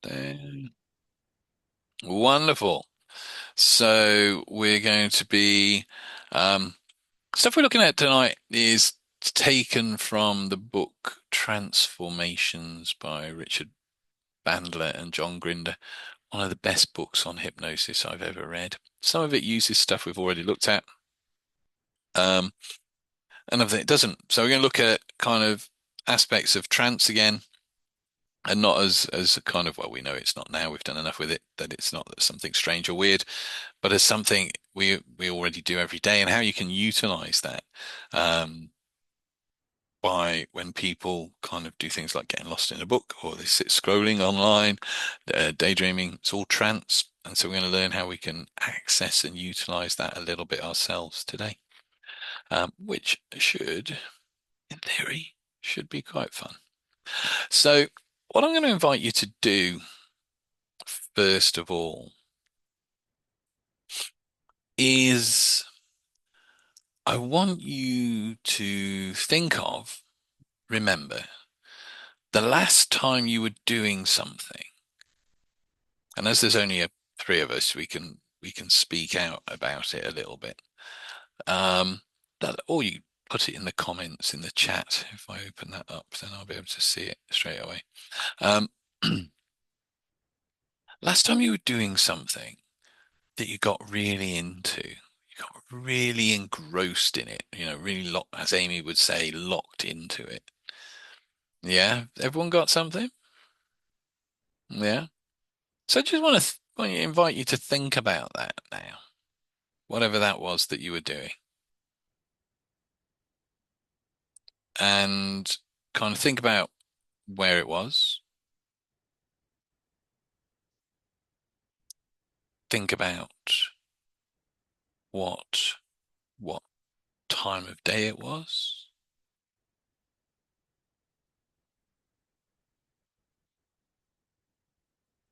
Down. Wonderful. So we're going to be stuff we're looking at tonight is taken from the book Transformations by Richard Bandler and John Grinder. One of the best books on hypnosis I've ever read. Some of it uses stuff we've already looked at, um, and of it doesn't. So we're going to look at kind of aspects of trance again, and not as a kind of, well, we know it's not now. We've done enough with it that it's not something strange or weird, but as something we already do every day, and how you can utilize that. By when people kind of do things like getting lost in a book or they sit scrolling online, daydreaming, it's all trance. And so we're going to learn how we can access and utilize that a little bit ourselves today, which should, in theory, should be quite fun. So what I'm going to invite you to do, first of all, is I want you to think of, remember, the last time you were doing something. And as there's only three of us, we can speak out about it a little bit. Um, or you put it in the comments in the chat. If I open that up, then I'll be able to see it straight away. Um, last time you were doing something that you got really into, you got really engrossed in it, really locked, as Amy would say, locked into it. Yeah, everyone got something? Yeah. So I just want to invite you to think about that now, whatever that was that you were doing. And kind of think about where it was. Think about what what time of day it was.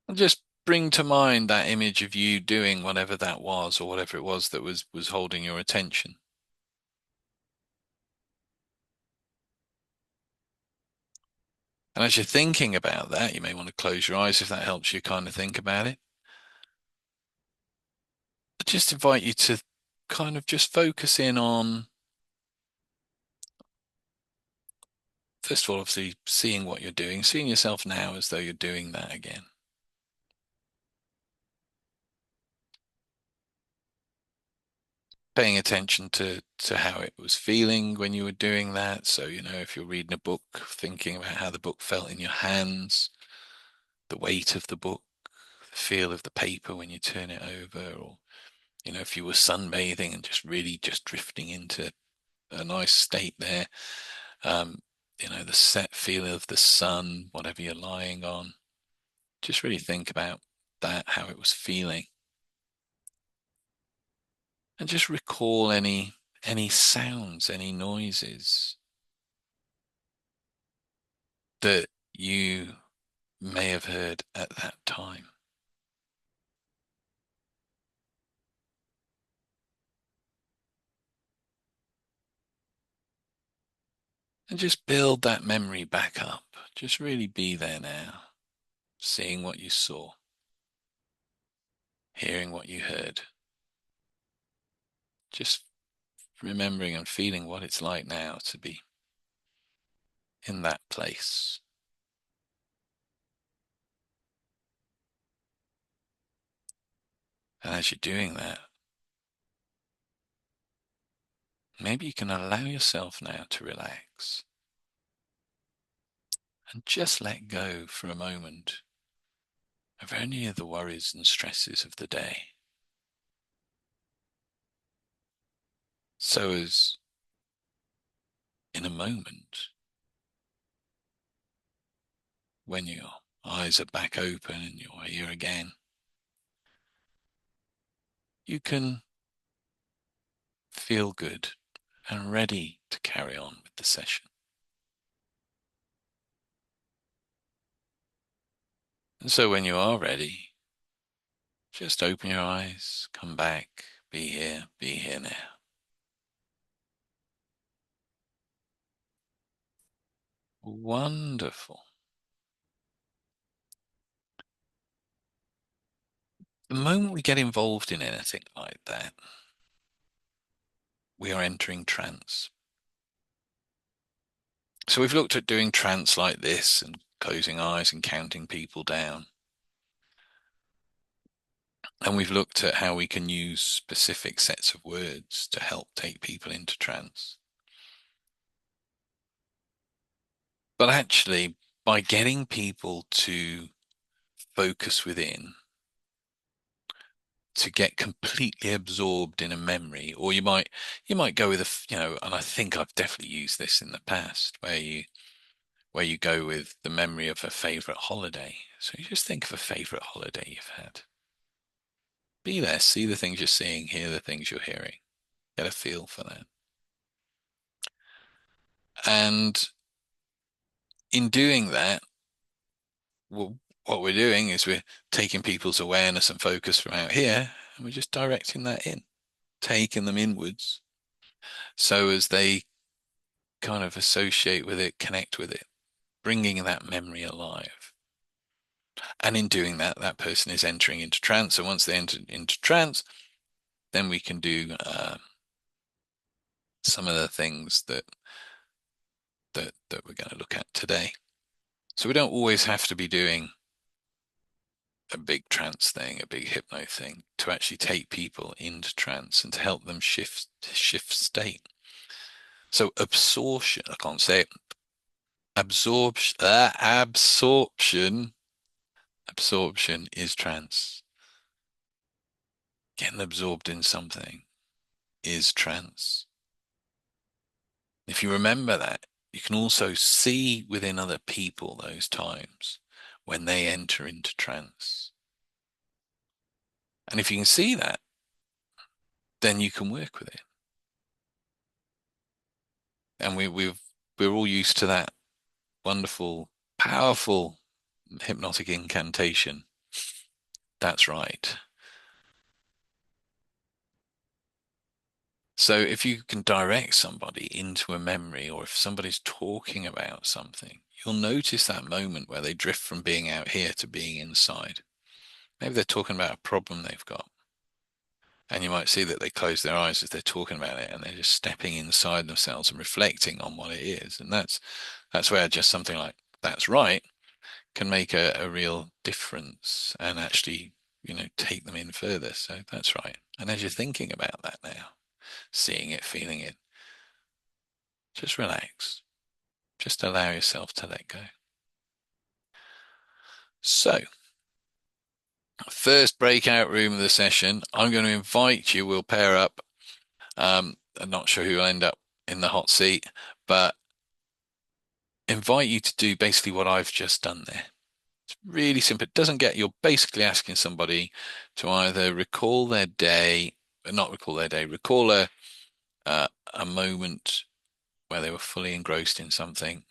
And just bring to mind that image of you doing whatever that was or whatever it was that was holding your attention. And as you're thinking about that, you may want to close your eyes if that helps you kind of think about it. I just invite you to kind of just focus in on, first of all, obviously seeing what you're doing, seeing yourself now as though you're doing that again. Paying attention to how it was feeling when you were doing that. So, if you're reading a book, thinking about how the book felt in your hands, the weight of the book, the feel of the paper when you turn it over, or, if you were sunbathing and just really just drifting into a nice state there. Um, the set feel of the sun, whatever you're lying on. Just really think about that, how it was feeling. And just recall any sounds, any noises that you may have heard at that time. And just build that memory back up. Just really be there now, seeing what you saw, hearing what you heard, just remembering and feeling what it's like now to be in that place. And as you're doing that, maybe you can allow yourself now to relax and just let go for a moment of any of the worries and stresses of the day. So as in a moment, when your eyes are back open and you're here again, you can feel good and ready to carry on with the session. And so when you are ready, just open your eyes, come back, be here now. Wonderful. The moment we get involved in anything like that, we are entering trance. So we've looked at doing trance like this and closing eyes and counting people down. And we've looked at how we can use specific sets of words to help take people into trance. But actually, by getting people to focus within, to get completely absorbed in a memory, or you might go with and I think I've definitely used this in the past, where you go with the memory of a favorite holiday. So you just think of a favorite holiday you've had. Be there, see the things you're seeing, hear the things you're hearing, get a feel for that. And in doing that, well, what we're doing is we're taking people's awareness and focus from out here, and we're just directing that in, taking them inwards, so as they kind of associate with it, connect with it, bringing that memory alive. And in doing that, that person is entering into trance. And once they enter into trance, then we can do some of the things that we're going to look at today. So we don't always have to be doing a big trance thing, a big hypno thing, to actually take people into trance and to help them shift state. So absorption, I can't say it. Absorption is trance. Getting absorbed in something is trance. If you remember that, you can also see within other people those times when they enter into trance. And if you can see that, then you can work with it. And we're all used to that wonderful, powerful hypnotic incantation. That's right. So if you can direct somebody into a memory, or if somebody's talking about something, you'll notice that moment where they drift from being out here to being inside. Maybe they're talking about a problem they've got. And you might see that they close their eyes as they're talking about it, and they're just stepping inside themselves and reflecting on what it is. And that's where just something like "that's right" can make a real difference and actually, take them in further. So that's right. And as you're thinking about that now, seeing it, feeling it, just relax. Just allow yourself to let go. So, first breakout room of the session, I'm going to invite you, we'll pair up. I'm not sure who will end up in the hot seat, but invite you to do basically what I've just done there. It's really simple. It doesn't get, you're basically asking somebody to either recall their day, not recall their day, recall a moment where they were fully engrossed in something.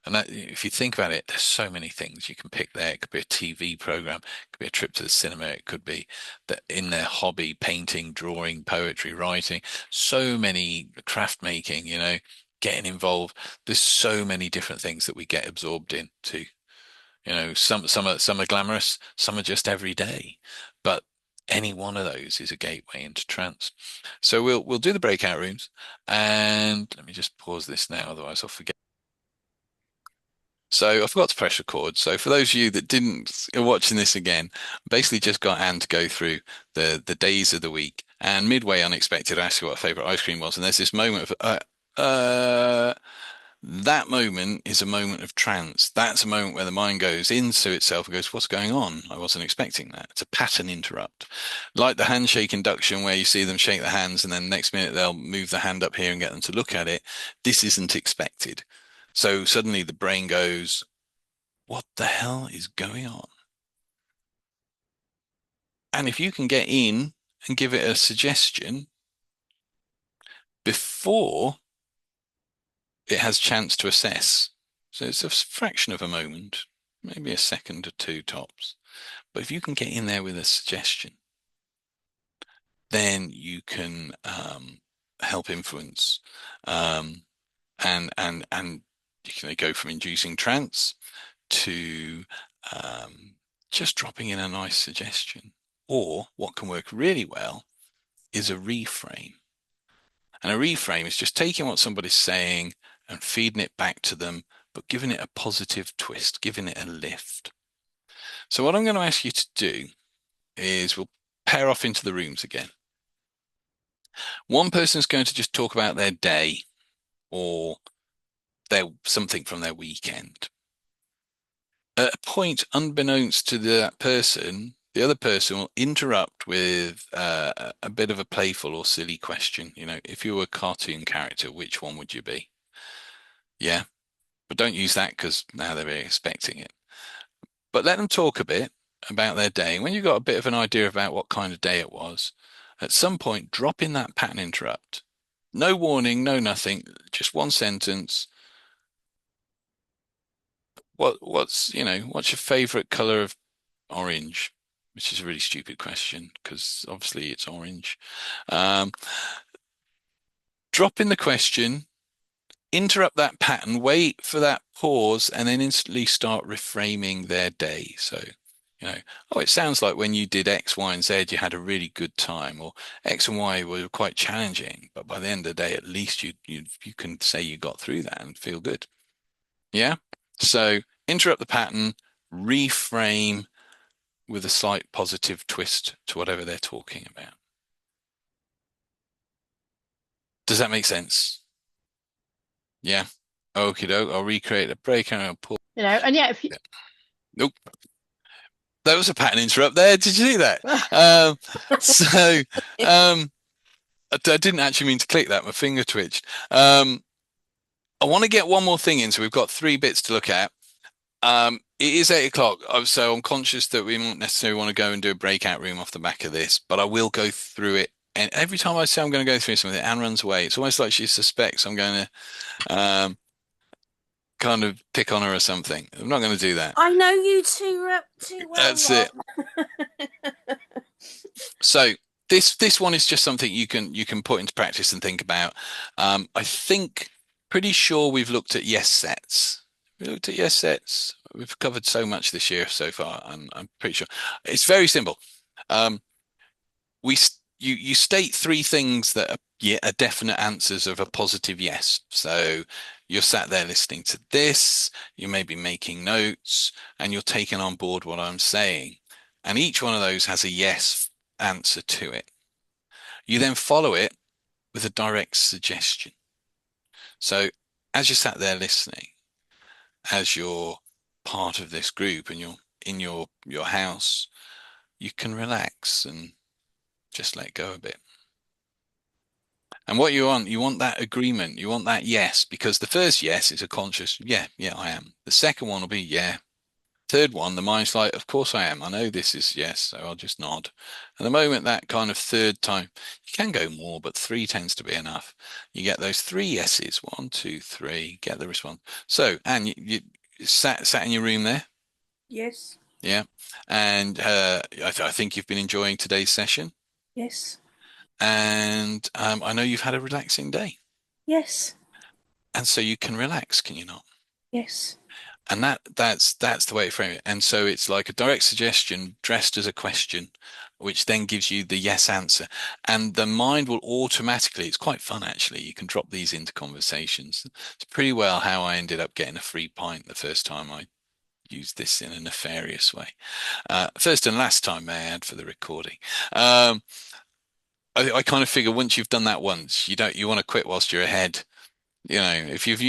And that, if you think about it, there's so many things you can pick there. It could be a TV program, it could be a trip to the cinema, it could be that in their hobby, painting, drawing, poetry, writing, so many craft making, getting involved. There's so many different things that we get absorbed into. Some are glamorous, some are just every day, but any one of those is a gateway into trance. So we'll do the breakout rooms, and let me just pause this now, otherwise I'll forget. So I forgot to press record. So for those of you that didn't are watching this again, basically just got Anne to go through the days of the week, and midway unexpected, I asked her what her favorite ice cream was, and there's this moment of uh, that moment is a moment of trance. That's a moment where the mind goes into itself and goes, "What's going on? I wasn't expecting that." It's a pattern interrupt, like the handshake induction, where you see them shake their hands, and then next minute they'll move the hand up here and get them to look at it. This isn't expected. So suddenly the brain goes, "What the hell is going on?" And if you can get in and give it a suggestion before it has chance to assess, so it's a fraction of a moment, maybe a second or two tops. But if you can get in there with a suggestion, then you can help influence, um, and you can go from inducing trance to just dropping in a nice suggestion. Or what can work really well is a reframe. And a reframe is just taking what somebody's saying and feeding it back to them, but giving it a positive twist, giving it a lift. So what I'm going to ask you to do is we'll pair off into the rooms again. One person's going to just talk about their day or their something from their weekend. At a point, unbeknownst to that person, the other person will interrupt with a bit of a playful or silly question. You know, if you were a cartoon character, which one would you be? Yeah, but don't use that because now they're really expecting it. But let them talk a bit about their day. When you've got a bit of an idea about what kind of day it was, at some point, drop in that pattern interrupt. No warning, no nothing, just one sentence. What's your favorite color of orange? Which is a really stupid question because obviously it's orange. Um, Drop in the question, interrupt that pattern, wait for that pause, and then instantly start reframing their day. So, oh, it sounds like when you did X, Y, and Z, you had a really good time, or X and Y were quite challenging, but by the end of the day, at least you can say you got through that and feel good. Yeah. So interrupt the pattern, reframe with a slight positive twist to whatever they're talking about. Does that make sense? Yeah. Okie doke. I'll recreate a break and I'll pull. And yeah, if you, Yeah. Nope. There was a pattern interrupt there. Did you see that? So um, I didn't actually mean to click that. My finger twitched. I want to get one more thing in. So we've got three bits to look at. It is 8 o'clock, so I'm conscious that we won't necessarily want to go and do a breakout room off the back of this, but I will go through it. And every time I say I'm going to go through something, Anne runs away. It's almost like she suspects I'm going to kind of pick on her or something. I'm not going to do that. I know you too well, That's Rob. it. So this one is just something you can put into practice and think about. I think pretty sure we've looked at yes sets. We looked at yes sets. We've covered so much this year so far, and I'm pretty sure it's very simple. Um, you state three things that are definite answers of a positive yes. So you're sat there listening to this, you may be making notes, and you're taking on board what I'm saying. And each one of those has a yes answer to it. You then follow it with a direct suggestion. So as you sat there listening, as you're part of this group and you're in your house, you can relax and just let go a bit. And what you want that agreement, you want that yes, because the first yes is a conscious, yeah, yeah, I am. The second one will be, yeah. Third one, the mind's like, of course I am. I know this is yes, so I'll just nod. And the moment that kind of third time, you can go more, but three tends to be enough. You get those three yeses, one, two, three, get the response. So, and you sat in your room there, Yes, yeah. And I think you've been enjoying today's session. yes, And I know you've had a relaxing day. yes, And so you can relax, can you not? yes. And that's the way to frame it. And so it's like a direct suggestion dressed as a question, which then gives you the yes answer. And the mind will automatically, it's quite fun actually. You can drop these into conversations. It's pretty well how I ended up getting a free pint the first time I used this in a nefarious way. First and last time, may I add, for the recording. Um, I kind of figure once you've done that once, you want to quit whilst you're ahead. If you've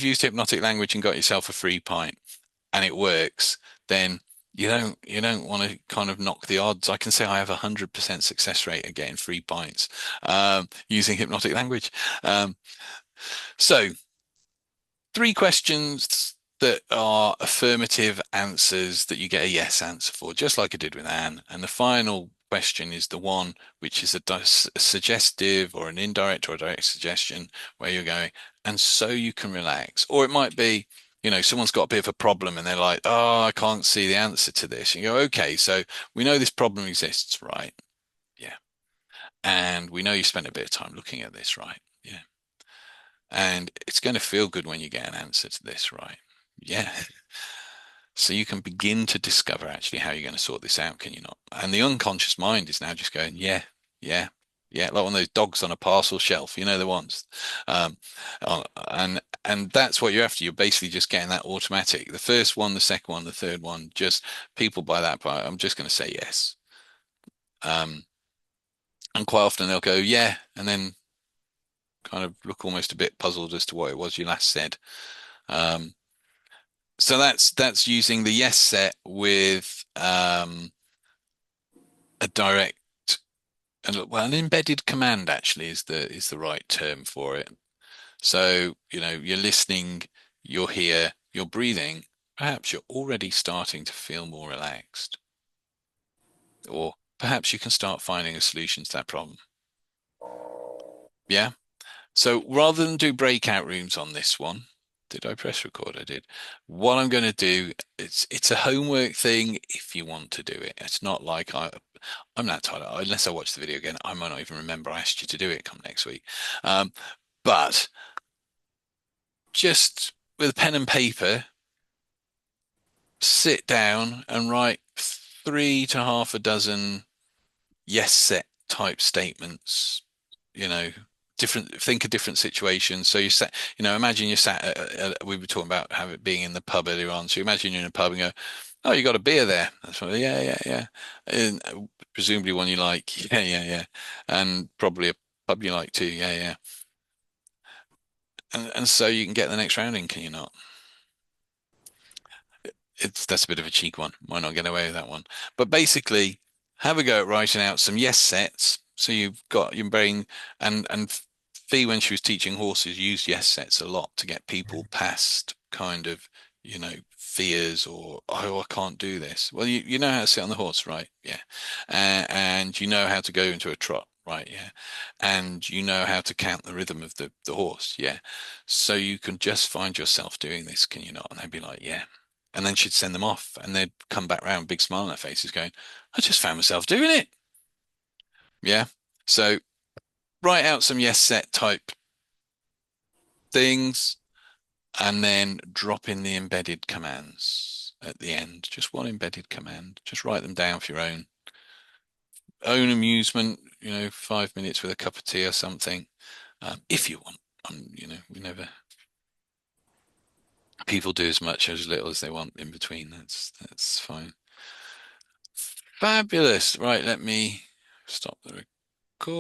used hypnotic language and got yourself a free pint and it works, then you don't want to kind of knock the odds. I can say I have 100% success rate of getting free pints using hypnotic language. So three questions that are affirmative answers that you get a yes answer for, just like I did with Anne. And the final question is the one which is a suggestive or an indirect or a direct suggestion where you're going, and so you can relax. Or it might be, someone's got a bit of a problem and they're like, oh, I can't see the answer to this. You go, okay, so we know this problem exists, right? Yeah. And we know you spent a bit of time looking at this, right? Yeah. And it's going to feel good when you get an answer to this, right? Yeah. So you can begin to discover actually how you're going to sort this out, can you not? And the unconscious mind is now just going, yeah, yeah, yeah, like one of those dogs on a parcel shelf, you know, the ones. Um, and that's what you're after. You're basically just getting that automatic. The first one, the second one, the third one, just people by that part, I'm just going to say yes. Um, and quite often they'll go, yeah, and then kind of look almost a bit puzzled as to what it was you last said. Um, so that's using the yes set with a direct and well, an embedded command actually is the right term for it. So, you're listening, you're here, you're breathing. Perhaps you're already starting to feel more relaxed, or perhaps you can start finding a solution to that problem. Yeah. So rather than do breakout rooms on this one, did I press record? I did. What I'm going to do, it's a homework thing if you want to do it. It's not like I'm not tired. Unless I watch the video again, I might not even remember I asked you to do it come next week. Um, but just with pen and paper, sit down and write three to half a dozen yes set type statements, you know, think of different situations. So you sat, imagine you sat, we were talking about how it being in the pub earlier on. So you imagine you're in a pub and go, oh, you got a beer there. That's right. Yeah, yeah, yeah. And presumably one you like. Yeah, yeah, yeah. And probably a pub you like too. Yeah, yeah. And so you can get the next round in, can you not? That's a bit of a cheek one. Might not get away with that one. But basically, have a go at writing out some yes sets. So you've got your brain and Fee, when she was teaching horses, used yes sets a lot to get people past kind of, fears or, oh, I can't do this. Well, you know how to sit on the horse, right? Yeah. And you know how to go into a trot, right? Yeah. And you know how to count the rhythm of the horse. Yeah. So you can just find yourself doing this, can you not? And they'd be like, yeah. And then she'd send them off and they'd come back round, big smile on their faces, going, I just found myself doing it. Yeah. So write out some yes set type things and then drop in the embedded commands at the end. Just one embedded command. Just write them down for your own amusement, 5 minutes with a cup of tea or something, if you want. We never, people do as much or as little as they want in between. That's fine. Fabulous. Right, let me stop the